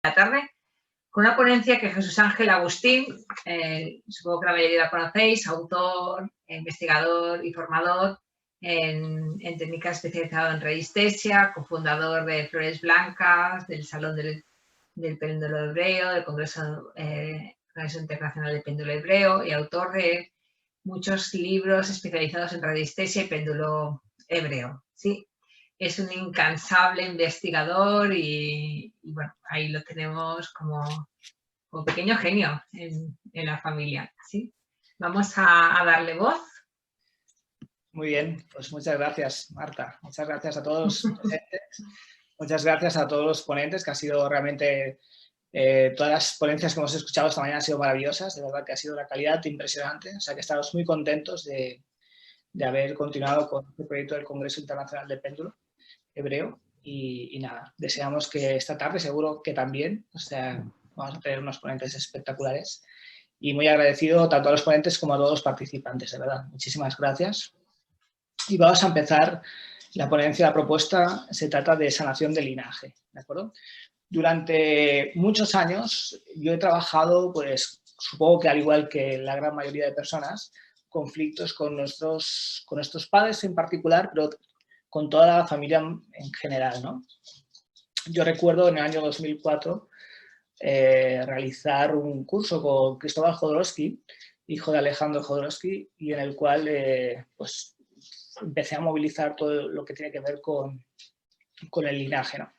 la tarde, con una ponencia que Jesús Ángel Agustín, supongo que la mayoría la conocéis, autor, investigador y formador en técnica especializado en radiestesia, cofundador de Flores Blancas, del Salón del Péndulo Hebreo, del Congreso Internacional del Péndulo Hebreo y autor de muchos libros especializados en radiestesia y péndulo hebreo, ¿sí? Es un incansable investigador y bueno, ahí lo tenemos como pequeño genio en la familia, ¿sí? Vamos a darle voz. Muy bien, pues muchas gracias, Marta. Muchas gracias a todos los presentes. Muchas gracias a todos los ponentes, que ha sido realmente... todas las ponencias que hemos escuchado esta mañana han sido maravillosas, de verdad que ha sido una calidad impresionante, o sea que estamos muy contentos de haber continuado con el proyecto del Congreso Internacional del Péndulo Hebreo y nada, deseamos que esta tarde seguro que también, o sea, vamos a tener unos ponentes espectaculares y muy agradecido tanto a los ponentes como a todos los participantes, de verdad, muchísimas gracias. Y vamos a empezar la ponencia, la propuesta, se trata de sanación del linaje, ¿de acuerdo? Durante muchos años yo he trabajado, pues supongo que al igual que la gran mayoría de personas, conflictos con nuestros padres en particular, pero con toda la familia en general, ¿no? Yo recuerdo en el año 2004 realizar un curso con Cristóbal Jodorowsky, hijo de Alejandro Jodorowsky, y en el cual pues empecé a movilizar todo lo que tiene que ver con el linaje, ¿no?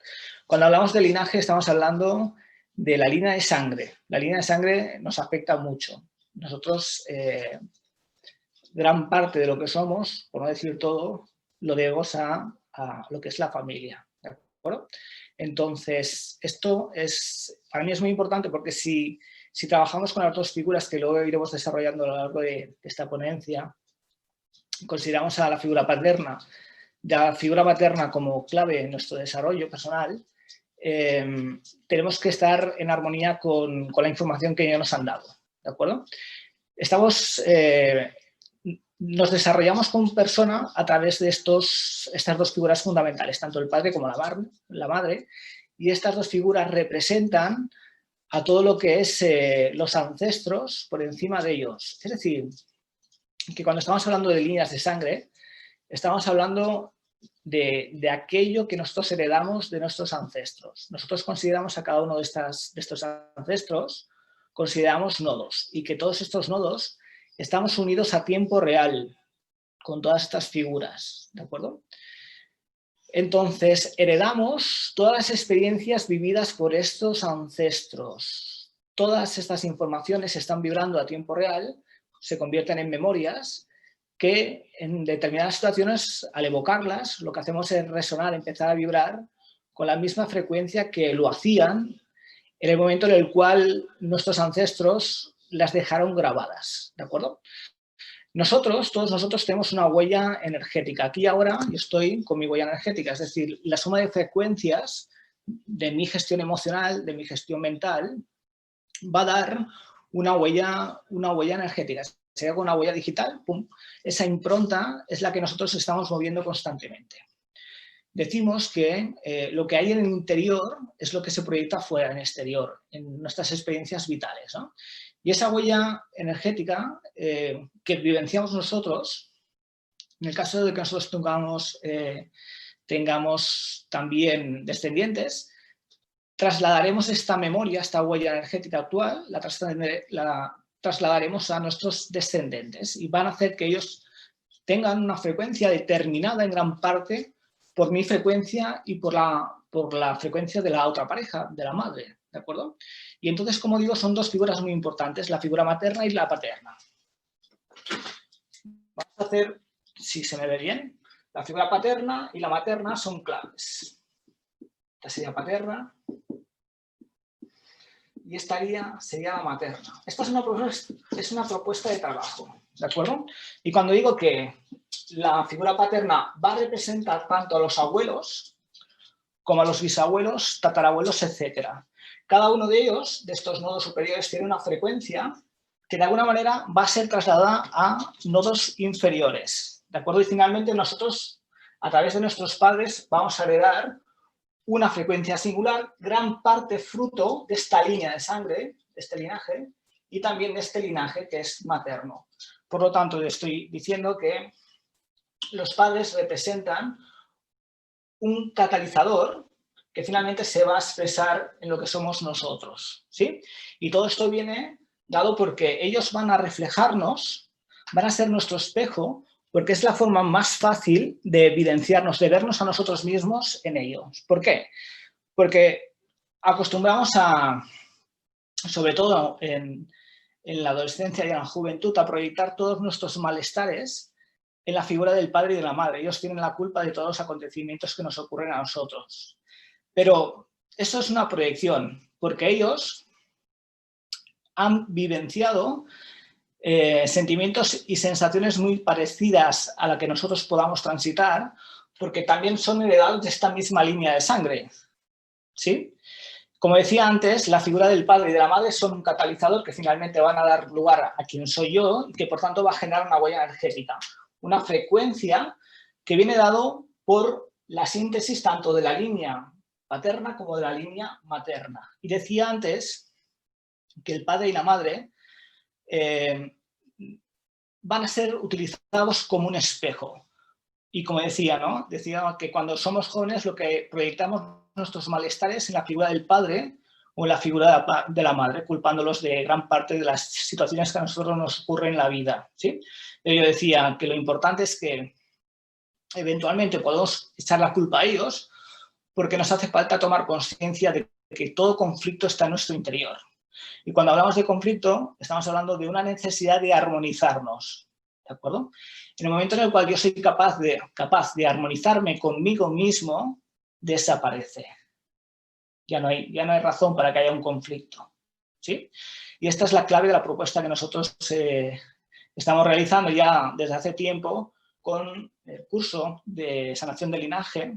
Cuando hablamos de linaje estamos hablando de la línea de sangre. La línea de sangre nos afecta mucho. Nosotros, gran parte de lo que somos, por no decir todo, lo debemos a lo que es la familia, ¿de acuerdo? Entonces, esto para mí es muy importante porque si trabajamos con las dos figuras que luego iremos desarrollando a lo largo de esta ponencia, consideramos a la figura paterna como clave en nuestro desarrollo personal, tenemos que estar en armonía con la información que ellos nos han dado, ¿de acuerdo? Nos desarrollamos como persona a través de estas dos figuras fundamentales, tanto el padre como la madre, y estas dos figuras representan a todo lo que es los ancestros por encima de ellos. Es decir, que cuando estamos hablando de líneas de sangre, estamos hablando de aquello que nosotros heredamos de nuestros ancestros. Nosotros consideramos a cada uno de estos ancestros, consideramos nodos, y que todos estos nodos estamos unidos a tiempo real con todas estas figuras, ¿de acuerdo? Entonces, heredamos todas las experiencias vividas por estos ancestros. Todas estas informaciones están vibrando a tiempo real, se convierten en memorias, que en determinadas situaciones, al evocarlas, lo que hacemos es resonar, empezar a vibrar con la misma frecuencia que lo hacían en el momento en el cual nuestros ancestros las dejaron grabadas, ¿de acuerdo? Todos nosotros tenemos una huella energética. Aquí ahora yo estoy con mi huella energética, es decir, la suma de frecuencias de mi gestión emocional, de mi gestión mental, va a dar una huella energética. Sería con una huella digital, ¡pum! Esa impronta es la que nosotros estamos moviendo constantemente. Decimos que lo que hay en el interior es lo que se proyecta fuera, en el exterior, en nuestras experiencias vitales, ¿no? Y esa huella energética que vivenciamos nosotros, en el caso de que nosotros tengamos también descendientes, trasladaremos esta memoria, esta huella energética actual, la trasladaremos a nuestros descendentes y van a hacer que ellos tengan una frecuencia determinada en gran parte por mi frecuencia y por la frecuencia de la otra pareja, de la madre, ¿de acuerdo? Y entonces, como digo, son dos figuras muy importantes, la figura materna y la paterna. Vamos a hacer, si se me ve bien, la figura paterna y la materna son claves. Esta sería paterna y esta sería la materna. Esta es una propuesta de trabajo, ¿de acuerdo? Y cuando digo que la figura paterna va a representar tanto a los abuelos como a los bisabuelos, tatarabuelos, etc. Cada uno de ellos, de estos nodos superiores, tiene una frecuencia que de alguna manera va a ser trasladada a nodos inferiores, ¿de acuerdo? Y finalmente nosotros, a través de nuestros padres, vamos a heredar una frecuencia singular, gran parte fruto de esta línea de sangre, de este linaje, y también de este linaje que es materno. Por lo tanto, le estoy diciendo que los padres representan un catalizador que finalmente se va a expresar en lo que somos nosotros, ¿sí? Y todo esto viene dado porque ellos van a reflejarnos, van a ser nuestro espejo, porque es la forma más fácil de evidenciarnos, de vernos a nosotros mismos en ellos. ¿Por qué? Porque acostumbramos a, sobre todo en la adolescencia y en la juventud, a proyectar todos nuestros malestares en la figura del padre y de la madre. Ellos tienen la culpa de todos los acontecimientos que nos ocurren a nosotros. Pero eso es una proyección, porque ellos han vivenciado sentimientos y sensaciones muy parecidas a la que nosotros podamos transitar, porque también son heredados de esta misma línea de sangre, ¿sí? Como decía antes, la figura del padre y de la madre son un catalizador que finalmente van a dar lugar a quien soy yo y que por tanto va a generar una huella energética, una frecuencia que viene dado por la síntesis tanto de la línea paterna como de la línea materna. Y decía antes que el padre y la madre van a ser utilizados como un espejo. Y como decía, ¿no? Decía que cuando somos jóvenes lo que proyectamos nuestros malestares en la figura del padre o en la figura de la madre, culpándolos de gran parte de las situaciones que a nosotros nos ocurren en la vida, ¿sí? Pero yo decía que lo importante es que eventualmente podemos echar la culpa a ellos porque nos hace falta tomar conciencia de que todo conflicto está en nuestro interior. Y cuando hablamos de conflicto, estamos hablando de una necesidad de armonizarnos, ¿de acuerdo? En el momento en el cual yo soy capaz de armonizarme conmigo mismo, desaparece. Ya no hay razón para que haya un conflicto, ¿sí? Y esta es la clave de la propuesta que nosotros estamos realizando ya desde hace tiempo con el curso de sanación de linaje,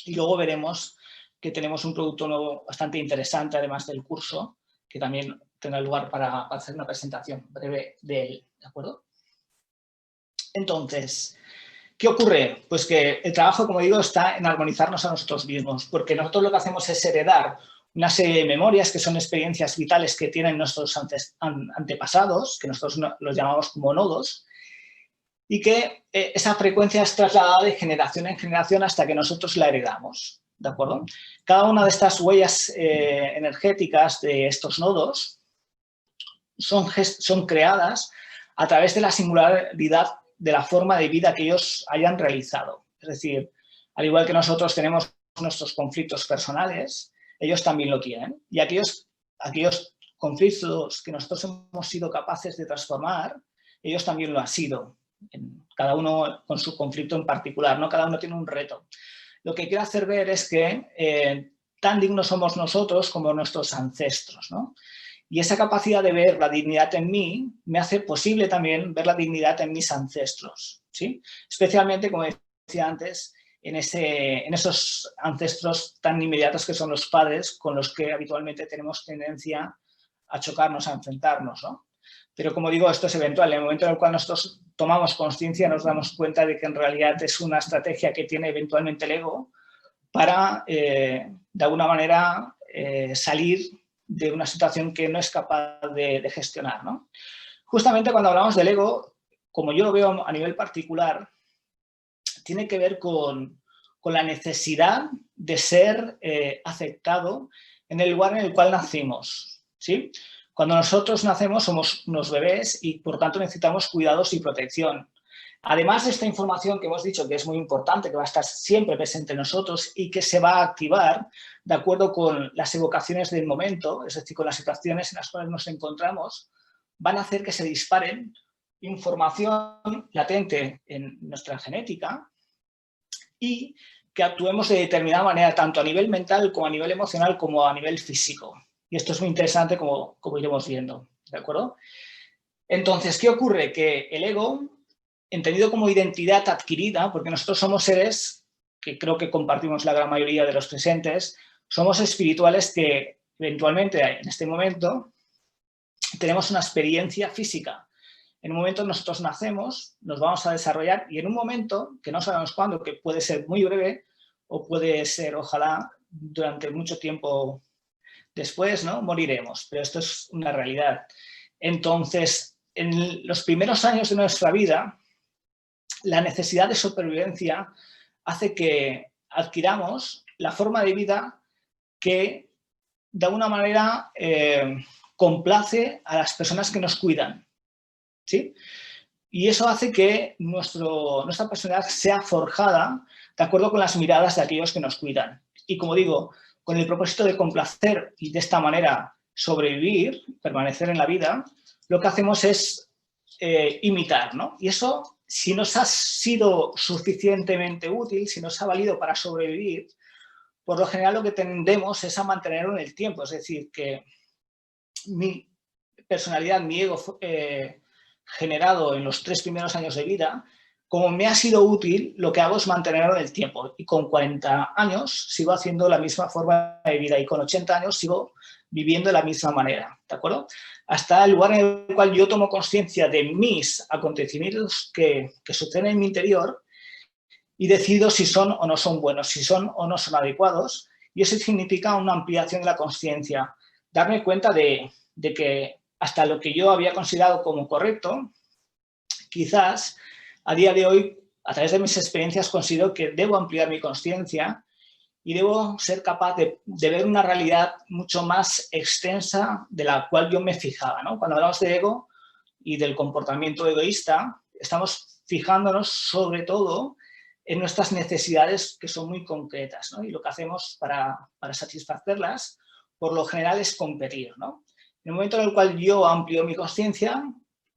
y luego veremos que tenemos un producto nuevo bastante interesante, además del curso, que también tendrá lugar para hacer una presentación breve de él, ¿de acuerdo? Entonces, ¿qué ocurre? Pues que el trabajo, como digo, está en armonizarnos a nosotros mismos, porque nosotros lo que hacemos es heredar una serie de memorias que son experiencias vitales que tienen nuestros antepasados, que nosotros los llamamos como nodos, y que esa frecuencia es trasladada de generación en generación hasta que nosotros la heredamos, ¿de acuerdo? Cada una de estas huellas energéticas de estos nodos son creadas a través de la singularidad de la forma de vida que ellos hayan realizado. Es decir, al igual que nosotros tenemos nuestros conflictos personales, ellos también lo tienen. Y aquellos conflictos que nosotros hemos sido capaces de transformar, ellos también lo han sido. Cada uno con su conflicto en particular, ¿no? Cada uno tiene un reto. Lo que quiero hacer ver es que tan dignos somos nosotros como nuestros ancestros, ¿no? Y esa capacidad de ver la dignidad en mí me hace posible también ver la dignidad en mis ancestros, ¿sí? Especialmente, como decía antes, en esos ancestros tan inmediatos que son los padres, con los que habitualmente tenemos tendencia a chocarnos, a enfrentarnos, ¿no? Pero como digo, esto es eventual. En el momento en el cual nosotros tomamos conciencia, nos damos cuenta de que en realidad es una estrategia que tiene eventualmente el ego para, de alguna manera, salir de una situación que no es capaz de gestionar, ¿no? Justamente cuando hablamos del ego, como yo lo veo a nivel particular, tiene que ver con la necesidad de ser aceptado en el lugar en el cual nacimos, ¿sí? Cuando nosotros nacemos somos unos bebés y por tanto necesitamos cuidados y protección. Además de esta información que hemos dicho que es muy importante, que va a estar siempre presente en nosotros y que se va a activar de acuerdo con las evocaciones del momento, es decir, con las situaciones en las cuales nos encontramos, van a hacer que se disparen información latente en nuestra genética y que actuemos de determinada manera, tanto a nivel mental como a nivel emocional como a nivel físico. Y esto es muy interesante como iremos viendo, ¿de acuerdo? Entonces, ¿qué ocurre? Que el ego, entendido como identidad adquirida, porque nosotros somos seres que creo que compartimos la gran mayoría de los presentes, somos espirituales que eventualmente en este momento tenemos una experiencia física. En un momento nosotros nacemos, nos vamos a desarrollar y en un momento, que no sabemos cuándo, que puede ser muy breve, o puede ser, ojalá, durante mucho tiempo después, ¿no? Moriremos, pero esto es una realidad. Entonces, en los primeros años de nuestra vida, la necesidad de supervivencia hace que adquiramos la forma de vida que, de alguna manera, complace a las personas que nos cuidan, ¿sí? Y eso hace que nuestra personalidad sea forjada de acuerdo con las miradas de aquellos que nos cuidan. Y como digo, con el propósito de complacer y de esta manera sobrevivir, permanecer en la vida, lo que hacemos es imitar, ¿no? Y eso, si nos ha sido suficientemente útil, si nos ha valido para sobrevivir, por lo general lo que tendemos es a mantenerlo en el tiempo. Es decir, que mi personalidad, mi ego generado en los 3 primeros años de vida, como me ha sido útil, lo que hago es mantenerlo en el tiempo. Y con 40 años sigo haciendo la misma forma de vida y con 80 años sigo viviendo de la misma manera, ¿de acuerdo? Hasta el lugar en el cual yo tomo conciencia de mis acontecimientos que suceden en mi interior y decido si son o no son buenos, si son o no son adecuados, y eso significa una ampliación de la conciencia, darme cuenta de que hasta lo que yo había considerado como correcto, quizás a día de hoy, a través de mis experiencias, considero que debo ampliar mi conciencia y debo ser capaz de ver una realidad mucho más extensa de la cual yo me fijaba, ¿no? Cuando hablamos de ego y del comportamiento egoísta, estamos fijándonos sobre todo en nuestras necesidades que son muy concretas, ¿no? Y lo que hacemos para satisfacerlas, por lo general, es competir, ¿no? En el momento en el cual yo amplio mi conciencia,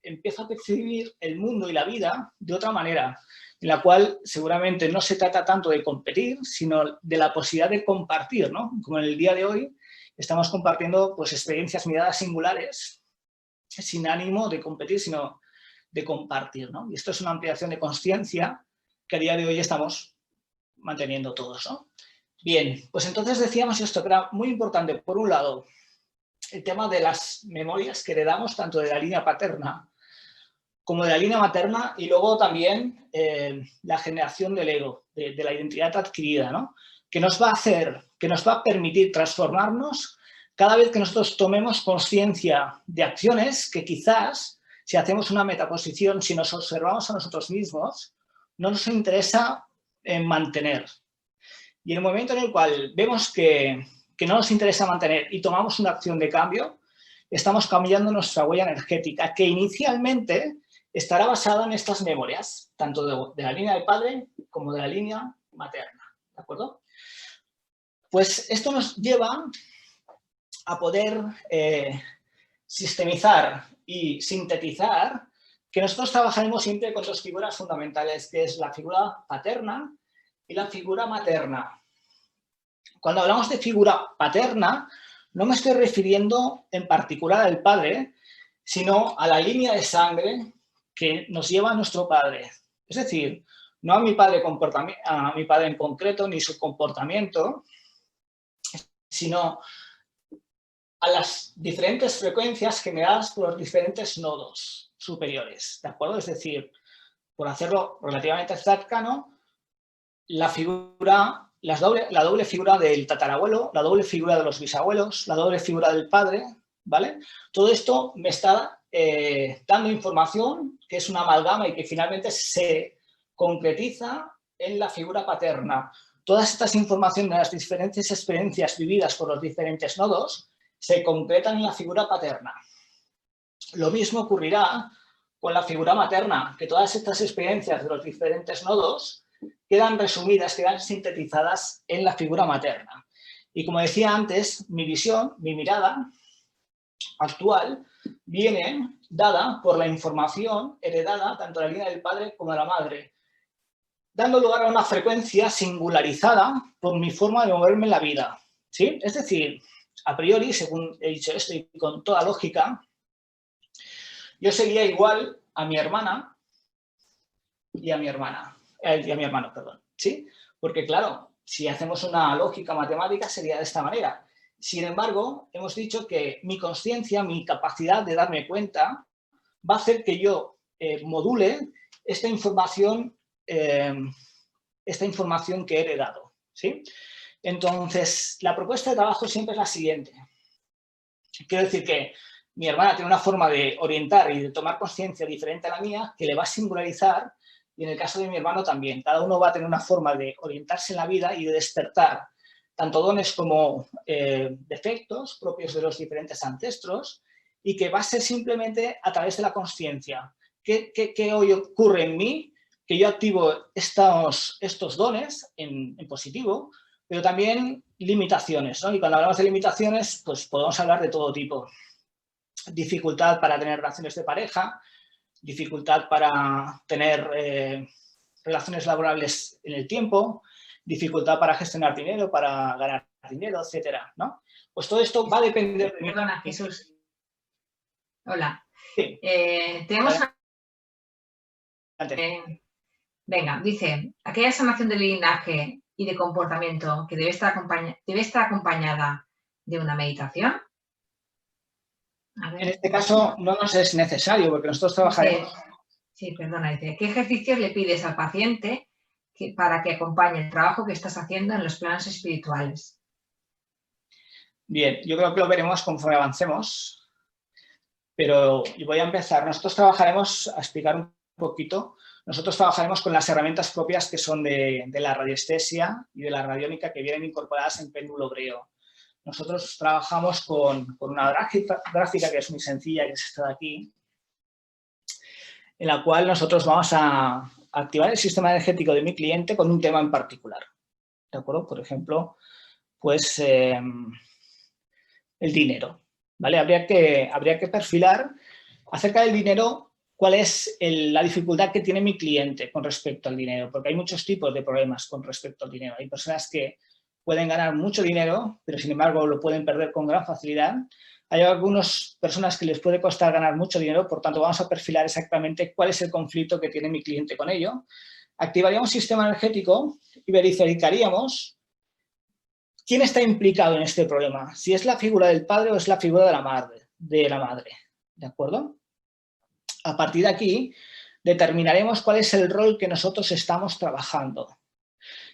empiezo a percibir el mundo y la vida de otra manera, en la cual seguramente no se trata tanto de competir, sino de la posibilidad de compartir, ¿no? Como en el día de hoy estamos compartiendo pues, experiencias, miradas singulares, sin ánimo de competir, sino de compartir, ¿no? Y esto es una ampliación de conciencia que a día de hoy estamos manteniendo todos, ¿no? Bien, pues entonces decíamos esto, que era muy importante, por un lado, el tema de las memorias que heredamos tanto de la línea paterna como de la línea materna, y luego también la generación del ego, de la identidad adquirida, ¿no? Que nos va a permitir transformarnos cada vez que nosotros tomemos conciencia de acciones que quizás, si hacemos una metaposición, si nos observamos a nosotros mismos, no nos interesa mantener. Y en el momento en el cual vemos que no nos interesa mantener y tomamos una acción de cambio, estamos cambiando nuestra huella energética, que inicialmente estará basada en estas memorias, tanto de la línea del padre como de la línea materna, ¿de acuerdo? Pues esto nos lleva a poder sistemizar y sintetizar que nosotros trabajaremos siempre con 2 figuras fundamentales, que es la figura paterna y la figura materna. Cuando hablamos de figura paterna, no me estoy refiriendo en particular al padre, sino a la línea de sangre que nos lleva a nuestro padre. Es decir, no a mi padre en concreto ni su comportamiento, sino a las diferentes frecuencias generadas por los diferentes nodos superiores, ¿de acuerdo? Es decir, por hacerlo relativamente cercano, la doble figura del tatarabuelo, la doble figura de los bisabuelos, la doble figura del padre, ¿vale? Todo esto me está dando información que es una amalgama y que finalmente se concretiza en la figura paterna. Todas estas informaciones de las diferentes experiencias vividas por los diferentes nodos se concretan en la figura paterna. Lo mismo ocurrirá con la figura materna, que todas estas experiencias de los diferentes nodos quedan resumidas, quedan sintetizadas en la figura materna. Y como decía antes, mi visión, mi mirada actual viene dada por la información heredada tanto de la línea del padre como de la madre, dando lugar a una frecuencia singularizada por mi forma de moverme en la vida, ¿sí? Es decir, a priori, según he dicho esto y con toda lógica, yo sería igual a mi hermana y a mi hermano, perdón, ¿sí? Porque claro, si hacemos una lógica matemática sería de esta manera. Sin embargo, hemos dicho que mi conciencia, mi capacidad de darme cuenta, va a hacer que yo module esta información que he heredado, ¿sí? Entonces, la propuesta de trabajo siempre es la siguiente. Quiero decir que mi hermana tiene una forma de orientar y de tomar conciencia diferente a la mía que le va a singularizar, y en el caso de mi hermano también. Cada uno va a tener una forma de orientarse en la vida y de despertar tanto dones como defectos propios de los diferentes ancestros, y que va a ser simplemente a través de la conciencia. ¿Qué hoy ocurre en mí? Que yo activo estos dones en positivo, pero también limitaciones, ¿no? Y cuando hablamos de limitaciones, pues podemos hablar de todo tipo. Dificultad para tener relaciones de pareja, dificultad para tener relaciones laborables en el tiempo, dificultad para gestionar dinero, para ganar dinero, etcétera, ¿no? Pues todo esto va a depender de mí. Perdona, Jesús. Hola. Sí. Tenemos... venga, dice, aquella sanación del linaje y de comportamiento que debe estar acompañada de una meditación. En este caso no nos es necesario, porque nosotros trabajaremos... Sí, perdona, dice, ¿qué ejercicios le pides al paciente para que acompañe el trabajo que estás haciendo en los planos espirituales? Bien, yo creo que lo veremos conforme avancemos, pero voy a empezar. Nosotros trabajaremos, a explicar un poquito, nosotros trabajaremos con las herramientas propias que son de la radiestesia y de la radiónica, que vienen incorporadas en péndulo hebreo. Nosotros trabajamos con una gráfica que es muy sencilla, que es esta de aquí, en la cual nosotros vamos a activar el sistema energético de mi cliente con un tema en particular. ¿De acuerdo? Por ejemplo, pues el dinero, ¿vale? Habría que perfilar acerca del dinero cuál es la dificultad que tiene mi cliente con respecto al dinero, porque hay muchos tipos de problemas con respecto al dinero. Hay personas que pueden ganar mucho dinero, pero sin embargo lo pueden perder con gran facilidad. Hay algunas personas que les puede costar ganar mucho dinero, por tanto vamos a perfilar exactamente cuál es el conflicto que tiene mi cliente con ello. Activaríamos un sistema energético y verificaríamos quién está implicado en este problema, si es la figura del padre o es la figura de la madre, ¿de acuerdo? A partir de aquí determinaremos cuál es el rol que nosotros estamos trabajando.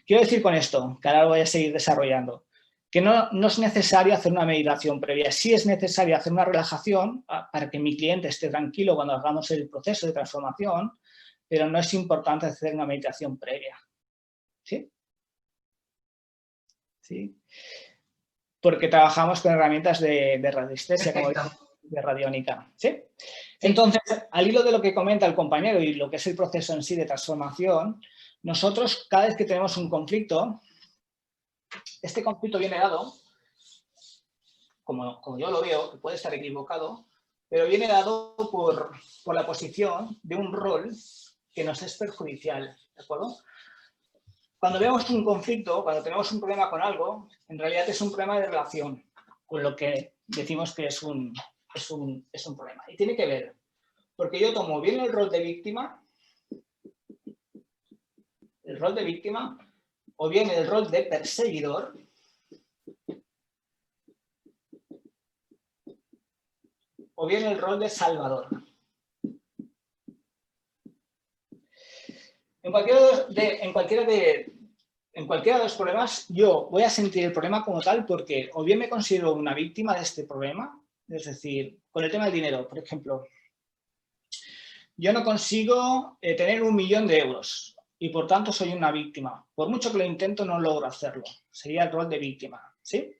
Quiero decir con esto, que ahora lo voy a seguir desarrollando, que no es necesario hacer una meditación previa. Sí es necesario hacer una relajación para que mi cliente esté tranquilo cuando hagamos el proceso de transformación, pero no es importante hacer una meditación previa. ¿Sí? ¿Sí? Porque trabajamos con herramientas de radiestesia, como de radiónica. ¿Sí? Entonces, al hilo de lo que comenta el compañero y lo que es el proceso en sí de transformación, nosotros cada vez que tenemos un conflicto, este conflicto viene dado, como yo lo veo, que puede estar equivocado, pero viene dado por la posición de un rol que nos es perjudicial, ¿de acuerdo? Cuando vemos un conflicto, cuando tenemos un problema con algo, en realidad es un problema de relación con lo que decimos que es un problema. Y tiene que ver, porque yo tomo bien el rol de víctima, o bien el rol de perseguidor, o bien el rol de salvador. En cualquiera de los problemas, yo voy a sentir el problema como tal porque o bien me considero una víctima de este problema, es decir, con el tema del dinero, por ejemplo, yo no consigo tener 1 millón de euros y por tanto soy una víctima. Por mucho que lo intento, no logro hacerlo. Sería el rol de víctima, ¿sí?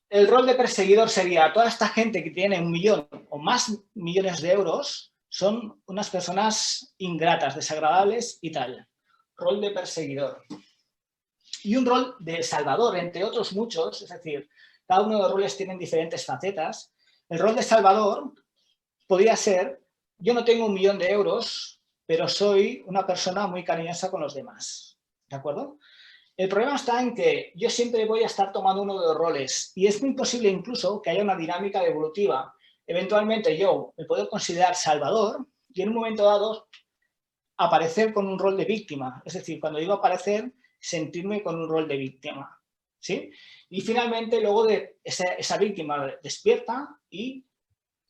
El rol de perseguidor sería toda esta gente que tiene 1 millón o más millones de euros son unas personas ingratas, desagradables y tal. Rol de perseguidor. Y un rol de salvador, entre otros muchos, es decir, cada uno de los roles tienen diferentes facetas. El rol de salvador podría ser, yo no tengo 1 millón de euros, pero soy una persona muy cariñosa con los demás, ¿de acuerdo? El problema está en que yo siempre voy a estar tomando uno de los roles y es muy posible incluso que haya una dinámica evolutiva. Eventualmente yo me puedo considerar salvador y en un momento dado aparecer con un rol de víctima. Es decir, cuando digo aparecer, sentirme con un rol de víctima, ¿sí? Y finalmente luego de esa víctima despierta y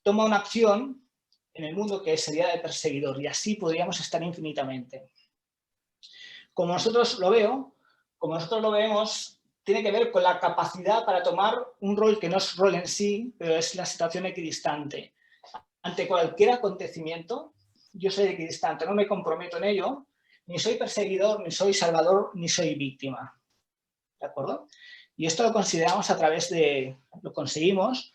toma una acción en el mundo que sería de perseguidor y así podríamos estar infinitamente. Como nosotros lo veo, como nosotros lo vemos, tiene que ver con la capacidad para tomar un rol que no es rol en sí, pero es la situación equidistante. Ante cualquier acontecimiento, yo soy equidistante, no me comprometo en ello, ni soy perseguidor, ni soy salvador, ni soy víctima. ¿De acuerdo? Y esto lo consideramos lo conseguimos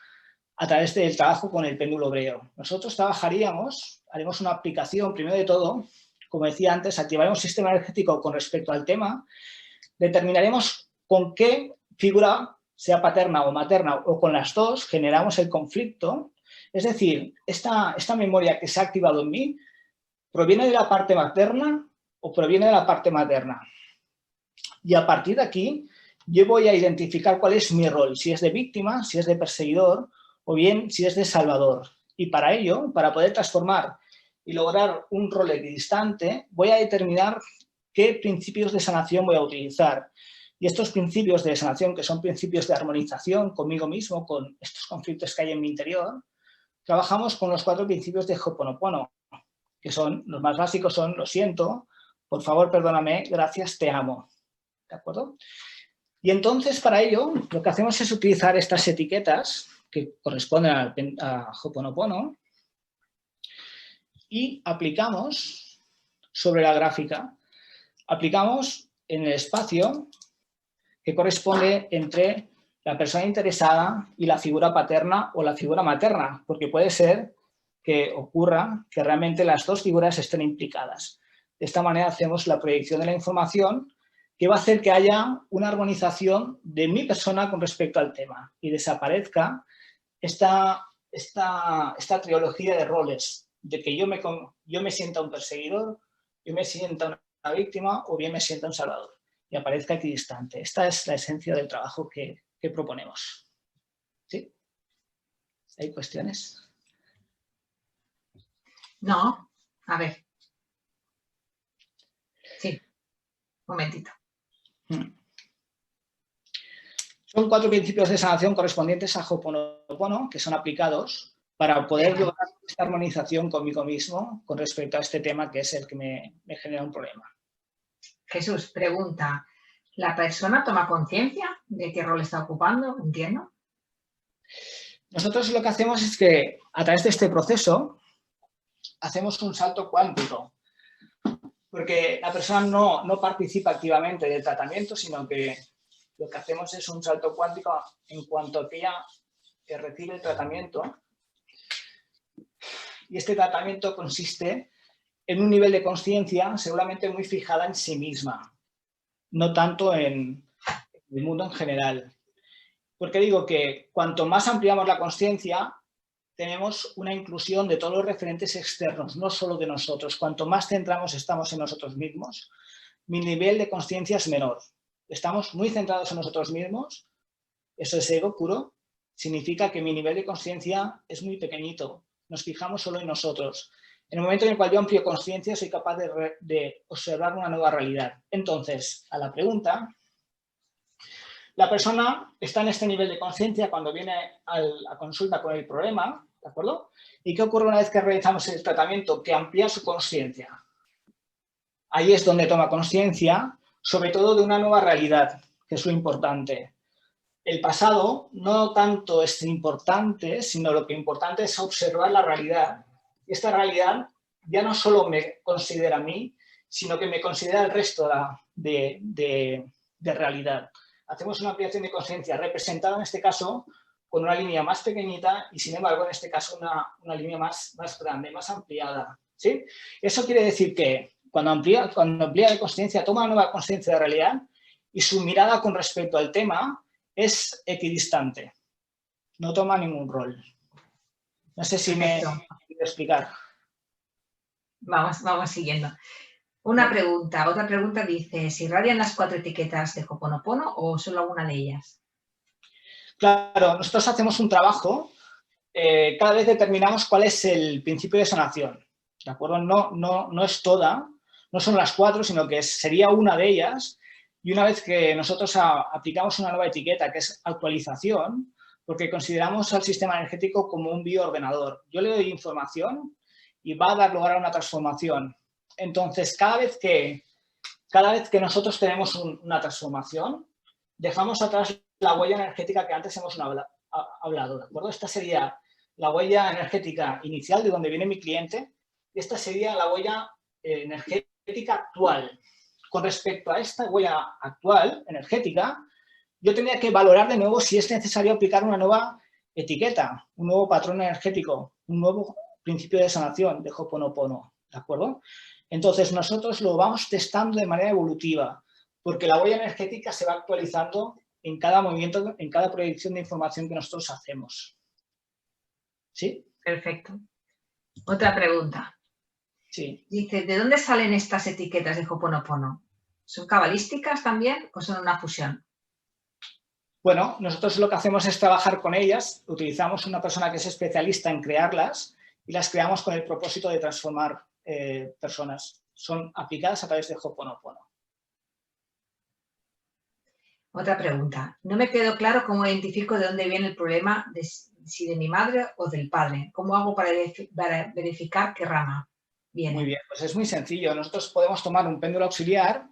a través del trabajo con el péndulo hebreo. Nosotros haremos una aplicación, primero de todo, como decía antes, activaremos un sistema energético con respecto al tema, determinaremos con qué figura, sea paterna o materna, o con las dos, generamos el conflicto. Es decir, esta memoria que se ha activado en mí, ¿proviene de la parte materna o proviene de la parte materna? Y a partir de aquí, yo voy a identificar cuál es mi rol, si es de víctima, si es de perseguidor, o bien si es de salvador. Y para ello, para poder transformar y lograr un rol equidistante, voy a determinar qué principios de sanación voy a utilizar. Y estos principios de sanación, que son principios de armonización conmigo mismo, con estos conflictos que hay en mi interior, trabajamos con los 4 principios de Ho'oponopono, que son, los más básicos son, lo siento, por favor, perdóname, gracias, te amo. ¿De acuerdo? Y entonces, para ello, lo que hacemos es utilizar estas etiquetas que corresponden a Ho'oponopono y aplicamos sobre la gráfica. Aplicamos en el espacio que corresponde entre la persona interesada y la figura paterna o la figura materna, porque puede ser que ocurra que realmente las dos figuras estén implicadas. De esta manera hacemos la proyección de la información que va a hacer que haya una armonización de mi persona con respecto al tema y desaparezca esta trilogía de roles, de que yo me sienta un perseguidor, yo me sienta una víctima o bien me sienta un salvador y aparezca equidistante. Esta es la esencia del trabajo que proponemos. ¿Sí? ¿Hay cuestiones? No, a ver. Sí, un momentito. Son 4 principios de sanación correspondientes a Ho'oponopono que son aplicados para poder lograr esta armonización conmigo mismo con respecto a este tema que es el que me genera un problema. Jesús pregunta, ¿la persona toma conciencia de qué rol está ocupando? ¿Entiendo? Nosotros lo que hacemos es que a través de este proceso hacemos un salto cuántico, porque la persona no participa activamente del tratamiento, sino que lo que hacemos es un salto cuántico en cuanto a que ella recibe el tratamiento. Y este tratamiento consiste en un nivel de conciencia seguramente muy fijada en sí misma, no tanto en el mundo en general. Porque digo que cuanto más ampliamos la conciencia, tenemos una inclusión de todos los referentes externos, no solo de nosotros. Cuanto más estamos en nosotros mismos, mi nivel de conciencia es menor. Estamos muy centrados en nosotros mismos, eso es ego puro, significa que mi nivel de conciencia es muy pequeñito. Nos fijamos solo en nosotros. En el momento en el cual yo amplío conciencia, soy capaz de observar una nueva realidad. Entonces, a la pregunta, la persona está en este nivel de conciencia cuando viene a consulta con el problema, ¿de acuerdo? ¿Y qué ocurre una vez que realizamos el tratamiento? Que amplía su conciencia. Ahí es donde toma conciencia, sobre todo de una nueva realidad, que es lo importante. El pasado no tanto es importante, sino lo que es importante es observar la realidad. Y esta realidad ya no solo me considera a mí, sino que me considera el resto de realidad. Hacemos una ampliación de conciencia representada en este caso con una línea más pequeñita y sin embargo en este caso una línea más grande, más ampliada. ¿Sí? Eso quiere decir que cuando amplía de conciencia, toma una nueva conciencia de realidad y su mirada con respecto al tema es equidistante. No toma ningún rol. No sé si me quiero explicar. Vamos siguiendo. Otra pregunta dice, ¿se irradian las 4 etiquetas de Ho'oponopono o solo alguna de ellas? Claro, nosotros hacemos un trabajo, cada vez determinamos cuál es el principio de sanación, ¿de acuerdo? No es toda, no son las 4, sino que sería una de ellas, y una vez que nosotros aplicamos una nueva etiqueta, que es actualización, porque consideramos al sistema energético como un bioordenador. Yo le doy información y va a dar lugar a una transformación. Entonces, cada vez que cada vez que nosotros tenemos una transformación, dejamos atrás la huella energética que antes hemos hablado, ¿de acuerdo? Esta sería la huella energética inicial de donde viene mi cliente y esta sería la huella energética actual. Con respecto a esta huella actual energética, yo tendría que valorar de nuevo si es necesario aplicar una nueva etiqueta, un nuevo patrón energético, un nuevo principio de sanación de Ho'oponopono, ¿de acuerdo? Entonces, nosotros lo vamos testando de manera evolutiva, porque la huella energética se va actualizando en cada movimiento, en cada proyección de información que nosotros hacemos. ¿Sí? Perfecto. Otra pregunta. Sí. Dice, ¿de dónde salen estas etiquetas de Ho'oponopono? ¿Son cabalísticas también o son una fusión? Bueno, nosotros lo que hacemos es trabajar con ellas, utilizamos una persona que es especialista en crearlas y las creamos con el propósito de transformar personas. Son aplicadas a través de Ho'oponopono. Otra pregunta. No me quedó claro cómo identifico de dónde viene el problema, si de mi madre o del padre. ¿Cómo hago para verificar qué rama viene? Muy bien, pues es muy sencillo. Nosotros podemos tomar un péndulo auxiliar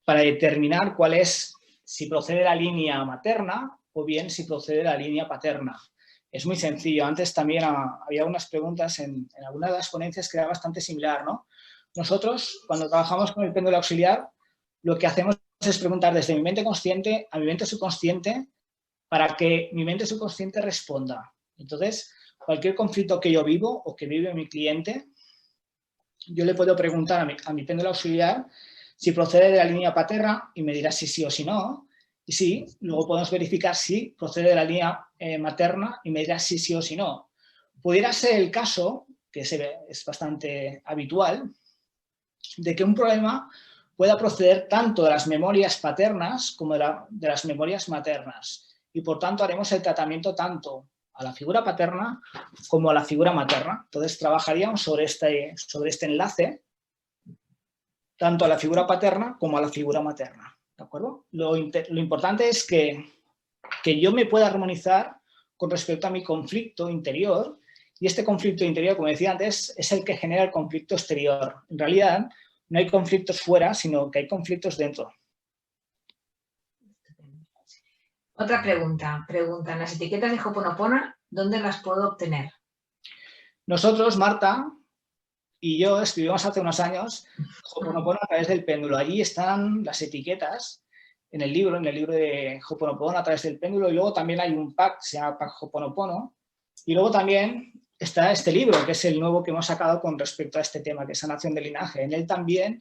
para determinar cuál es, si procede de la línea materna o bien si procede de la línea paterna. Es muy sencillo. Antes también había unas preguntas en alguna de las ponencias que era bastante similar, ¿no? Nosotros, cuando trabajamos con el péndulo auxiliar, lo que hacemos es preguntar desde mi mente consciente a mi mente subconsciente para que mi mente subconsciente responda. Entonces, cualquier conflicto que yo vivo o que vive mi cliente, yo le puedo preguntar a mi péndulo auxiliar si procede de la línea paterna y me dirá si sí o si no. Y sí, luego podemos verificar si procede de la línea materna y me dirá si sí o si no. Pudiera ser el caso, que es bastante habitual, de que un problema pueda proceder tanto de las memorias paternas como de las memorias maternas. Y por tanto haremos el tratamiento tanto a la figura paterna como a la figura materna. Entonces trabajaríamos sobre este enlace tanto a la figura paterna como a la figura materna. ¿De acuerdo? Lo importante es que yo me pueda armonizar con respecto a mi conflicto interior y este conflicto interior, como decía antes, es el que genera el conflicto exterior. En realidad, no hay conflictos fuera, sino que hay conflictos dentro. Otra pregunta. Preguntan, ¿las etiquetas de Ho'oponopono dónde las puedo obtener? Nosotros, Marta y yo, escribimos hace unos años Ho'oponopono a través del péndulo. Allí están las etiquetas en el libro de Ho'oponopono a través del péndulo, y luego también hay un pack, se llama Pack Ho'oponopono, y luego también está este libro, que es el nuevo que hemos sacado con respecto a este tema, que es Sanación del Linaje. En él también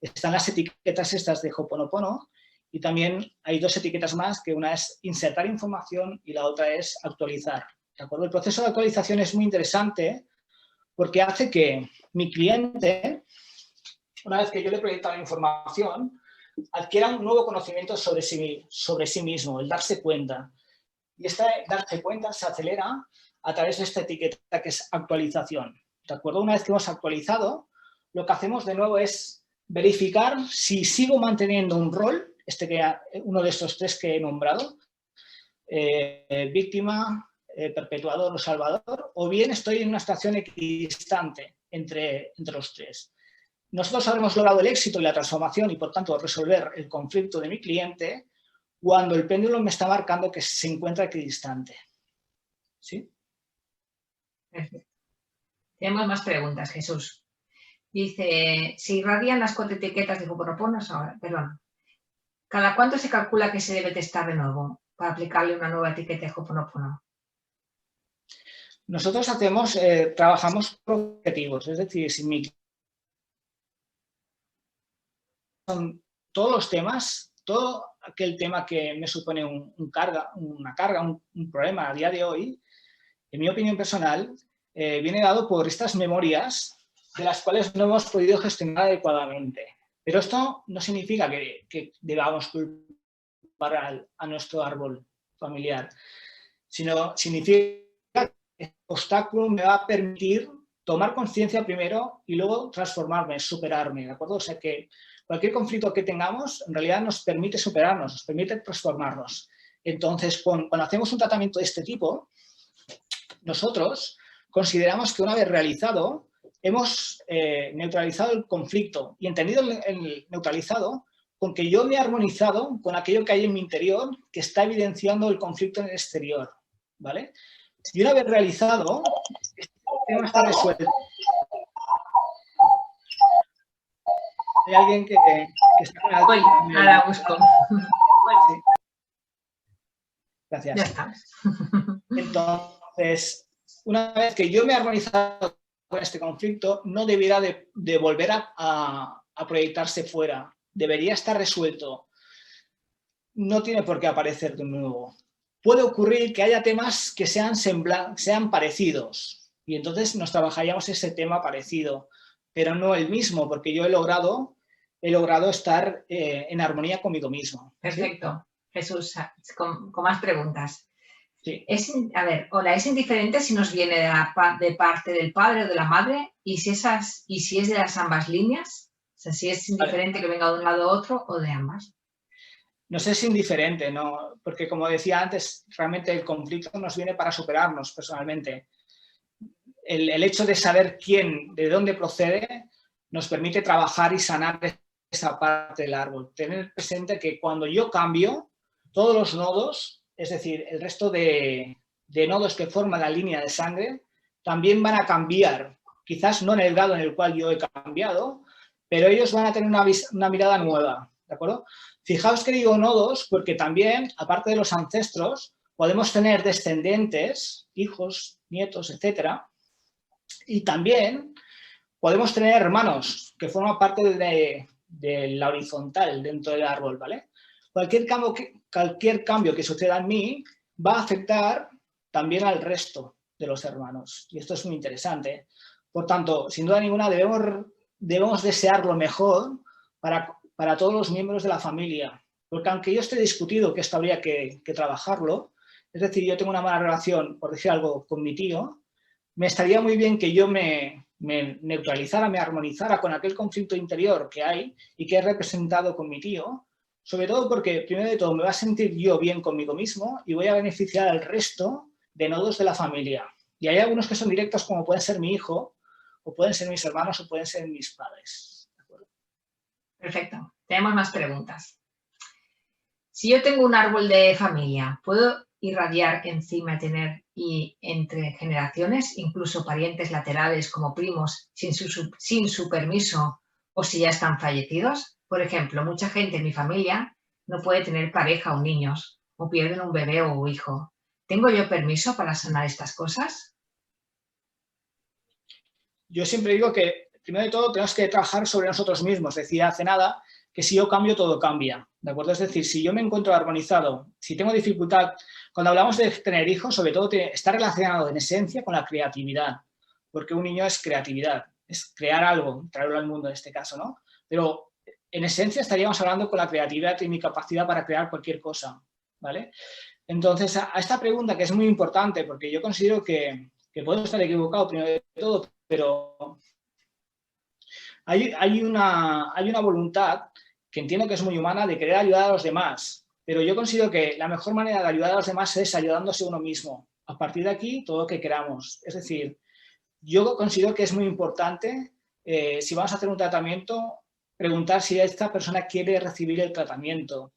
están las etiquetas estas de Ho'oponopono, y también hay dos etiquetas más, que una es insertar información y la otra es actualizar. ¿De acuerdo? El proceso de actualización es muy interesante porque hace que mi cliente, una vez que yo le proyecto la información, adquiera un nuevo conocimiento sobre sí mismo, el darse cuenta. Y este darse cuenta se acelera a través de esta etiqueta que es actualización. ¿De acuerdo? Una vez que hemos actualizado, lo que hacemos de nuevo es verificar si sigo manteniendo un rol, uno de estos tres que he nombrado, víctima, perpetuador o salvador, o bien estoy en una situación equidistante entre los tres. Nosotros habremos logrado el éxito y la transformación y, por tanto, resolver el conflicto de mi cliente cuando el péndulo me está marcando que se encuentra equidistante. ¿Sí? Perfecto. Tenemos más preguntas, Jesús. Dice, ¿se irradian las 4 etiquetas de Ho'oponopono? Perdón. ¿Cada cuánto se calcula que se debe testar de nuevo para aplicarle una nueva etiqueta de Ho'oponopono? Nosotros trabajamos por objetivos, es decir, si son todos los temas, todo aquel tema que me supone una carga, un problema a día de hoy, en mi opinión personal, viene dado por estas memorias de las cuales no hemos podido gestionar adecuadamente. Pero esto no significa que debamos culpar a nuestro árbol familiar, sino significa que el obstáculo me va a permitir tomar conciencia primero y luego transformarme, superarme, ¿de acuerdo? O sea que cualquier conflicto que tengamos en realidad nos permite superarnos, nos permite transformarnos. Entonces, cuando hacemos un tratamiento de este tipo, nosotros consideramos que una vez realizado, hemos neutralizado el conflicto y entendido el neutralizado con que yo me he armonizado con aquello que hay en mi interior que está evidenciando el conflicto en el exterior, ¿vale? Y una vez realizado, este tema está resuelto. Hay alguien que está con algo. Ahora busco. Sí. Gracias. Ya está. Entonces, una vez que yo me he armonizado con este conflicto, no debiera de volver a proyectarse fuera. Debería estar resuelto. No tiene por qué aparecer de nuevo. Puede ocurrir que haya temas que sean parecidos y entonces nos trabajaríamos ese tema parecido, pero no el mismo, porque yo he logrado estar en armonía conmigo mismo. Perfecto. ¿Sí? Jesús, con más preguntas. Sí. A ver, hola, ¿es indiferente si nos viene de parte del padre o de la madre? ¿Y si es de las ambas líneas? O sea, si es indiferente que venga de un lado u otro o de ambas. No sé si es indiferente, ¿no? Porque como decía antes, realmente el conflicto nos viene para superarnos personalmente. El hecho de saber de dónde procede, nos permite trabajar y sanar esa parte del árbol. Tener presente que cuando yo cambio, todos los nodos, es decir, el resto de nodos que forman la línea de sangre, también van a cambiar. Quizás no en el grado en el cual yo he cambiado, pero ellos van a tener una mirada nueva, ¿de acuerdo? Fijaos que digo nodos porque también, aparte de los ancestros, podemos tener descendientes, hijos, nietos, etcétera, y también podemos tener hermanos que forman parte de la horizontal dentro del árbol, ¿vale? Cualquier cambio que suceda en mí va a afectar también al resto de los hermanos. Y esto es muy interesante. Por tanto, sin duda ninguna, debemos desear lo mejor para todos los miembros de la familia. Porque aunque yo esté discutido que esto habría que trabajarlo, es decir, yo tengo una mala relación, por decir algo, con mi tío, me estaría muy bien que yo me neutralizara, me armonizara con aquel conflicto interior que hay y que he representado con mi tío, sobre todo porque, primero de todo, me va a sentir yo bien conmigo mismo y voy a beneficiar al resto de nodos de la familia. Y hay algunos que son directos, como pueden ser mi hijo, o pueden ser mis hermanos, o pueden ser mis padres. ¿De acuerdo? Perfecto. Tenemos más preguntas. Si yo tengo un árbol de familia, ¿puedo irradiar encima, tener y entre generaciones, incluso parientes laterales como primos, sin su permiso o si ya están fallecidos? Por ejemplo, mucha gente en mi familia no puede tener pareja o niños, o pierden un bebé o un hijo. ¿Tengo yo permiso para sanar estas cosas? Yo siempre digo que, primero de todo, tenemos que trabajar sobre nosotros mismos. Decía hace nada que si yo cambio, todo cambia, ¿de acuerdo? Es decir, si yo me encuentro armonizado, si tengo dificultad, cuando hablamos de tener hijos, sobre todo está relacionado en esencia con la creatividad, porque un niño es creatividad, es crear algo, traerlo al mundo en este caso, ¿no? Pero en esencia estaríamos hablando con la creatividad y mi capacidad para crear cualquier cosa, ¿vale? Entonces, a esta pregunta que es muy importante, porque yo considero que puedo estar equivocado primero de todo, pero hay una voluntad que entiendo que es muy humana de querer ayudar a los demás, pero yo considero que la mejor manera de ayudar a los demás es ayudándose uno mismo. A partir de aquí, todo lo que queramos. Es decir, yo considero que es muy importante, si vamos a hacer un tratamiento, preguntar si esta persona quiere recibir el tratamiento.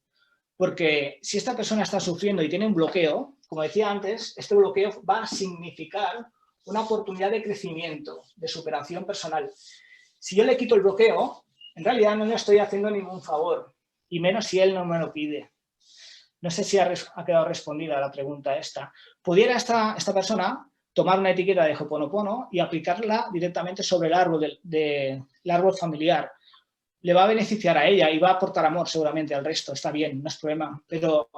Porque si esta persona está sufriendo y tiene un bloqueo, como decía antes, este bloqueo va a significar una oportunidad de crecimiento, de superación personal. Si yo le quito el bloqueo, en realidad no le estoy haciendo ningún favor, y menos si él no me lo pide. No sé si ha quedado respondida la pregunta esta. ¿Pudiera esta persona tomar una etiqueta de Ho'oponopono y aplicarla directamente sobre el árbol, el árbol familiar? Le va a beneficiar a ella y va a aportar amor seguramente al resto, está bien, no es problema. Pero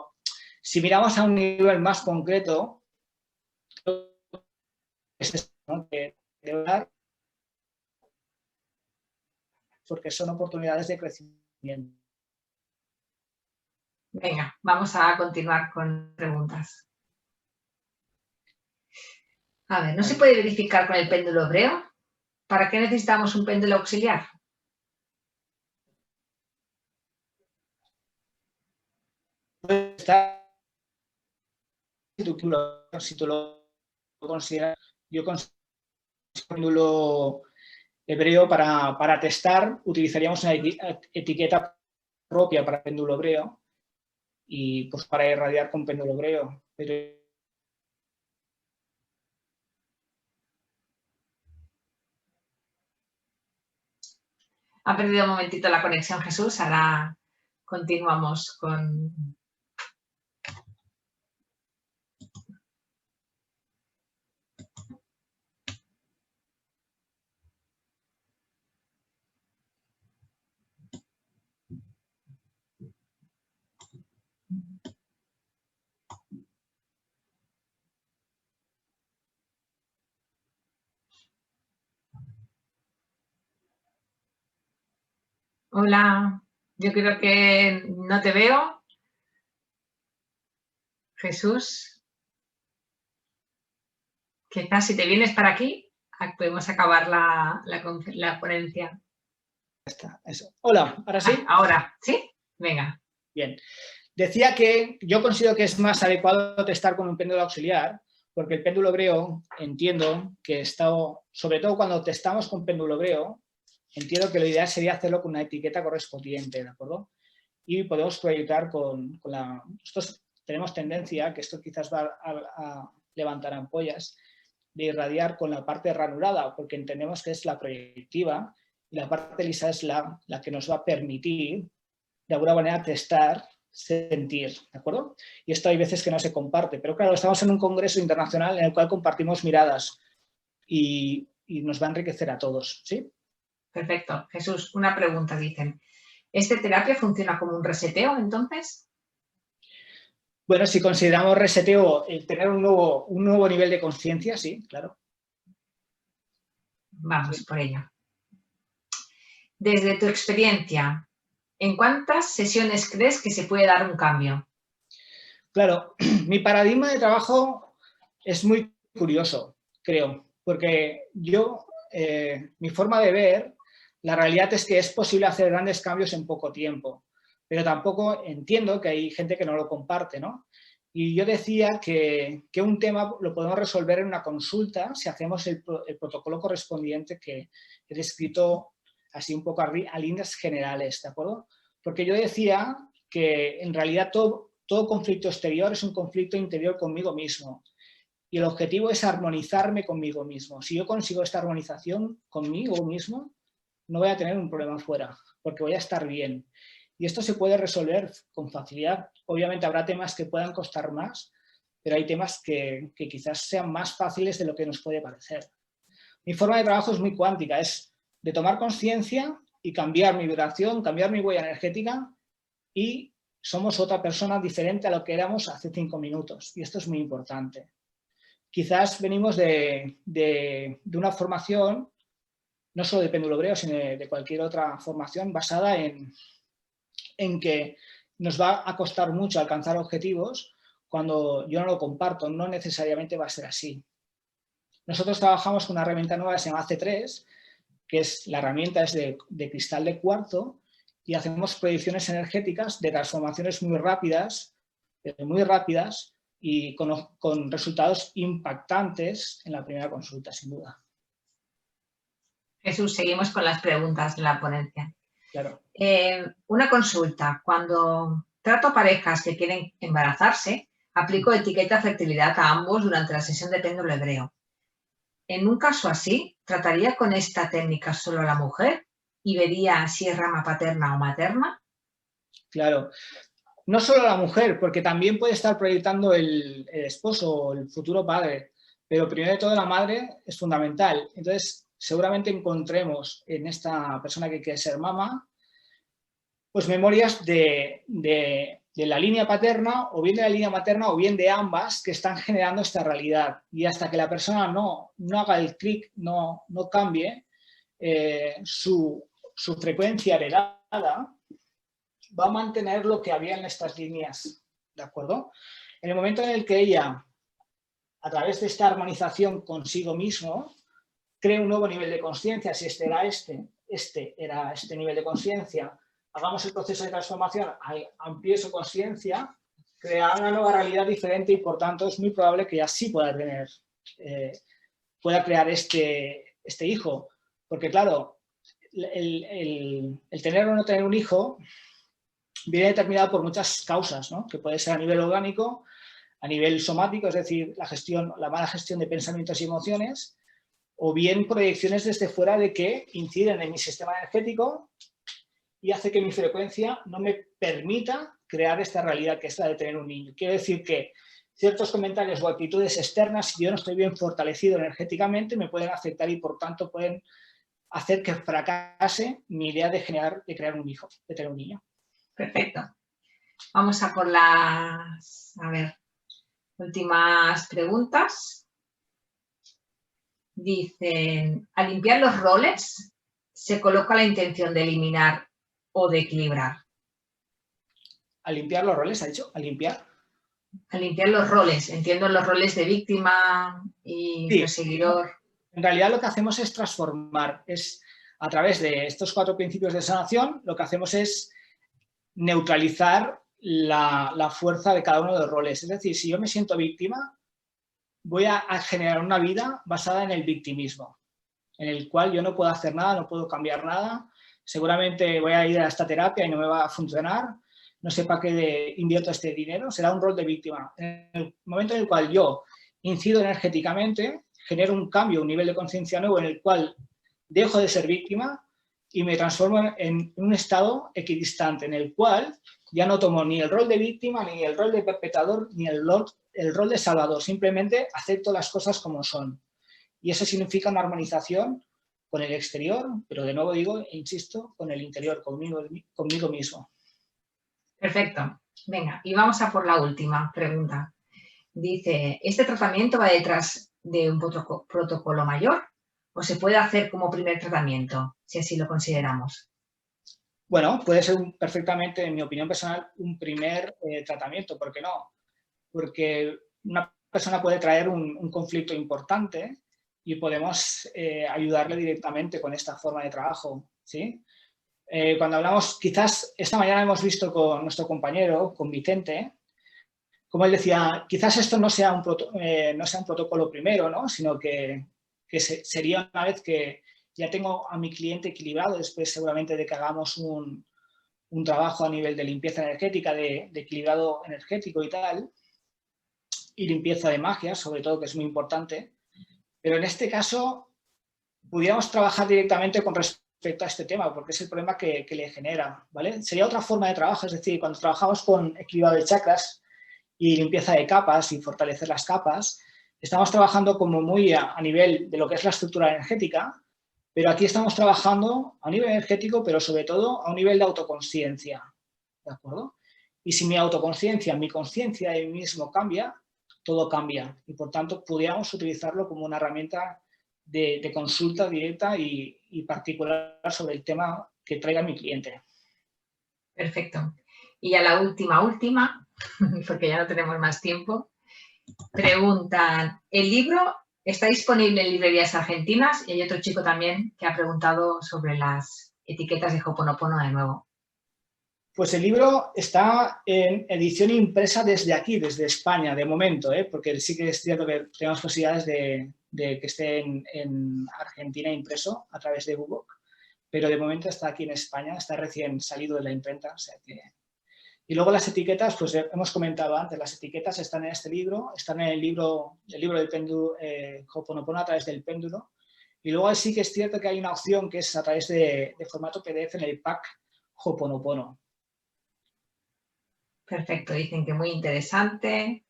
si miramos a un nivel más concreto, es eso, ¿no? De verdad, porque son oportunidades de crecimiento. Venga, vamos a continuar con preguntas. A ver, ¿no se puede verificar con el péndulo hebreo? ¿Para qué necesitamos un péndulo auxiliar? Si tú lo consideras, yo considero un péndulo hebreo para testar utilizaríamos una etiqueta propia para péndulo hebreo y pues para irradiar con péndulo hebreo. Pero ha perdido un momentito la conexión Jesús, ahora continuamos con... Hola, yo creo que no te veo. Jesús, quizás si te vienes para aquí, podemos acabar la ponencia. Ya está, eso. Hola, ¿ahora sí? Ahora, ¿sí? Venga. Bien. Decía que yo considero que es más adecuado testar con un péndulo auxiliar, porque el péndulo hebreo, entiendo que sobre todo cuando testamos con péndulo hebreo, entiendo que lo ideal sería hacerlo con una etiqueta correspondiente, ¿de acuerdo? Y podemos proyectar con la... Nosotros tenemos tendencia, que esto quizás va a levantar ampollas, de irradiar con la parte ranurada, porque entendemos que es la proyectiva y la parte lisa es la que nos va a permitir, de alguna manera, testar, sentir, ¿de acuerdo? Y esto hay veces que no se comparte, pero claro, estamos en un congreso internacional en el cual compartimos miradas y nos va a enriquecer a todos, ¿sí? Perfecto. Jesús, una pregunta, dicen. ¿Esta terapia funciona como un reseteo, entonces? Bueno, si consideramos reseteo el tener un nuevo nivel de conciencia, sí, claro. Vamos por ello. Desde tu experiencia, ¿en cuántas sesiones crees que se puede dar un cambio? Claro, mi paradigma de trabajo es muy curioso, creo, porque mi forma de ver, la realidad es que es posible hacer grandes cambios en poco tiempo, pero tampoco entiendo que hay gente que no lo comparte, ¿no? Y yo decía que un tema lo podemos resolver en una consulta si hacemos el protocolo correspondiente que he descrito así un poco a líneas generales, ¿de acuerdo? Porque yo decía que en realidad todo conflicto exterior es un conflicto interior conmigo mismo. Y el objetivo es armonizarme conmigo mismo. Si yo consigo esta armonización conmigo mismo, no voy a tener un problema fuera, porque voy a estar bien. Y esto se puede resolver con facilidad. Obviamente habrá temas que puedan costar más, pero hay temas que quizás sean más fáciles de lo que nos puede parecer. Mi forma de trabajo es muy cuántica, es de tomar conciencia y cambiar mi vibración, cambiar mi huella energética y somos otra persona diferente a lo que éramos hace 5 minutos. Y esto es muy importante. Quizás venimos de una formación, no solo de péndulo hebreo, sino de cualquier otra formación basada en que nos va a costar mucho alcanzar objetivos cuando yo no lo comparto. No necesariamente va a ser así. Nosotros trabajamos con una herramienta nueva que se llama C3, que es la herramienta es de cristal de cuarzo, y hacemos proyecciones energéticas de transformaciones muy rápidas y con resultados impactantes en la primera consulta, sin duda. Jesús, seguimos con las preguntas de la ponencia. Claro. Una consulta. Cuando trato a parejas que quieren embarazarse, aplico etiqueta fertilidad a ambos durante la sesión de péndulo hebreo. En un caso así, ¿trataría con esta técnica solo a la mujer y vería si es rama paterna o materna? Claro. No solo a la mujer, porque también puede estar proyectando el esposo o el futuro padre, pero primero de todo la madre es fundamental. Entonces, seguramente encontremos en esta persona que quiere ser mamá, pues memorias de la línea paterna, o bien de la línea materna, o bien de ambas, que están generando esta realidad. Y hasta que la persona no haga el clic, no cambie su frecuencia heredada, va a mantener lo que había en estas líneas, ¿de acuerdo? En el momento en el que ella, a través de esta armonización consigo mismo, cree un nuevo nivel de conciencia, si este era este nivel de conciencia, hagamos el proceso de transformación, amplíe su conciencia, crea una nueva realidad diferente y por tanto es muy probable que ya sí pueda crear este hijo. Porque claro, el tener o no tener un hijo viene determinado por muchas causas, ¿no? Que puede ser a nivel orgánico, a nivel somático, es decir, la mala gestión de pensamientos y emociones, o bien proyecciones desde fuera de que inciden en mi sistema energético y hace que mi frecuencia no me permita crear esta realidad que es la de tener un niño. Quiere decir que ciertos comentarios o actitudes externas, si yo no estoy bien fortalecido energéticamente, me pueden afectar y por tanto pueden hacer que fracase mi idea de crear un hijo, de tener un niño. Perfecto. Vamos a por las, últimas preguntas. Dicen, al limpiar los roles, ¿se coloca la intención de eliminar o de equilibrar? ¿A limpiar los roles, ha dicho? ¿A limpiar? Al limpiar los roles, entiendo los roles de víctima y Sí. perseguidor. En realidad lo que hacemos es transformar, a través de estos 4 principios de sanación, lo que hacemos es neutralizar la fuerza de cada uno de los roles. Es decir, si yo me siento víctima, voy a generar una vida basada en el victimismo, en el cual yo no puedo hacer nada, no puedo cambiar nada, seguramente voy a ir a esta terapia y no me va a funcionar, no sé para qué invierto este dinero, será un rol de víctima. En el momento en el cual yo incido energéticamente, genero un cambio, un nivel de conciencia nuevo en el cual dejo de ser víctima y me transformo en un estado equidistante, en el cual ya no tomo ni el rol de víctima, ni el rol de perpetrador, ni el rol de salvador, simplemente acepto las cosas como son. Y eso significa una armonización con el exterior, pero de nuevo digo, insisto, con el interior, conmigo mismo. Perfecto. Venga, y vamos a por la última pregunta. Dice, ¿este tratamiento va detrás de un protocolo mayor o se puede hacer como primer tratamiento, si así lo consideramos? Bueno, puede ser perfectamente, en mi opinión personal, un primer tratamiento, ¿por qué no? Porque una persona puede traer un conflicto importante y podemos ayudarle directamente con esta forma de trabajo, ¿sí? Cuando hablamos, quizás esta mañana hemos visto con nuestro compañero, con Vicente, como él decía, quizás esto no sea un protocolo primero, ¿no? Sino que sería una vez que ya tengo a mi cliente equilibrado, después seguramente de que hagamos un trabajo a nivel de limpieza energética, de equilibrado energético y tal, y limpieza de magia, sobre todo, que es muy importante. Pero en este caso, pudiéramos trabajar directamente con respecto a este tema, porque es el problema que le genera, ¿vale? Sería otra forma de trabajo, es decir, cuando trabajamos con equilibrado de chakras y limpieza de capas y fortalecer las capas, estamos trabajando como muy a nivel de lo que es la estructura energética, pero aquí estamos trabajando a nivel energético, pero sobre todo a un nivel de autoconsciencia, ¿de acuerdo? Y si mi autoconsciencia, mi conciencia de mí mismo cambia, todo cambia y por tanto pudiéramos utilizarlo como una herramienta de consulta directa y particular sobre el tema que traiga mi cliente. Perfecto. Y ya la última, porque ya no tenemos más tiempo, preguntan, ¿el libro está disponible en librerías argentinas? Y hay otro chico también que ha preguntado sobre las etiquetas de Ho'oponopono de nuevo. Pues el libro está en edición impresa desde aquí, desde España, de momento, porque sí que es cierto que tenemos posibilidades de que esté en Argentina impreso a través de Google, pero de momento está aquí en España, está recién salido de la imprenta. O sea que... Y luego las etiquetas, pues hemos comentado antes, las etiquetas están en este libro, están en el libro del péndulo, Ho'oponopono a través del péndulo, y luego sí que es cierto que hay una opción que es a través de formato PDF en el pack Ho'oponopono. Perfecto, dicen que muy interesante.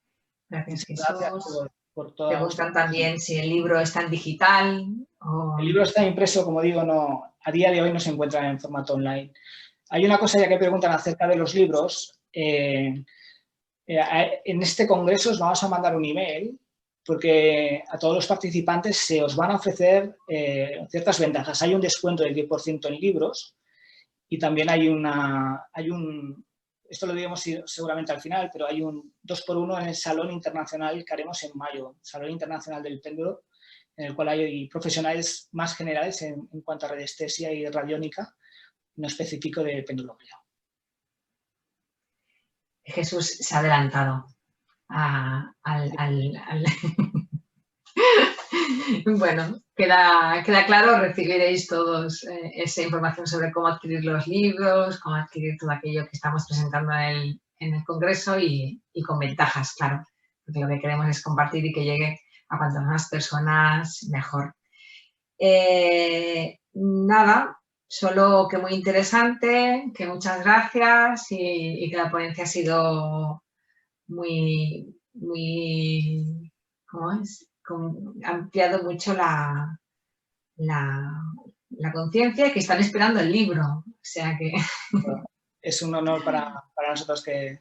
Gracias, Jesús. Gracias por toda Preguntan también si el libro está en digital. O... El libro está impreso, como digo, a día de hoy no se encuentra en formato online. Hay una cosa ya que preguntan acerca de los libros. En este congreso os vamos a mandar un email porque a todos los participantes se os van a ofrecer ciertas ventajas. Hay un descuento del 10% en libros y también hay un, esto lo diremos seguramente al final, pero hay un 2x1 en el Salón Internacional que haremos en mayo, Salón Internacional del Péndulo, en el cual hay profesionales más generales en cuanto a radiestesia y radiónica, no específico de pendulogía. Jesús se ha adelantado Bueno, queda claro, recibiréis todos esa información sobre cómo adquirir los libros, cómo adquirir todo aquello que estamos presentando en el Congreso y con ventajas, claro, porque lo que queremos es compartir y que llegue a cuantas más personas mejor. Nada, solo que muy interesante, que muchas gracias y que la ponencia ha sido muy, ¿cómo es? Ha ampliado mucho la conciencia y que están esperando el libro. O sea que... Es un honor para nosotros que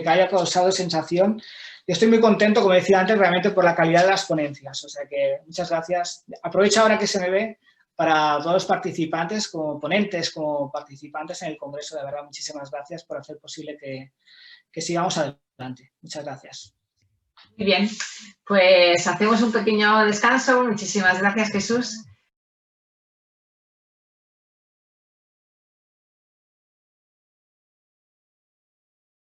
haya causado sensación. Yo estoy muy contento, como decía antes, realmente por la calidad de las ponencias. O sea que muchas gracias. Aprovecho ahora que se me ve para todos los participantes, como ponentes, como participantes en el Congreso. De verdad, muchísimas gracias por hacer posible que sigamos adelante. Muchas gracias. Muy bien, pues hacemos un pequeño descanso. Muchísimas gracias, Jesús.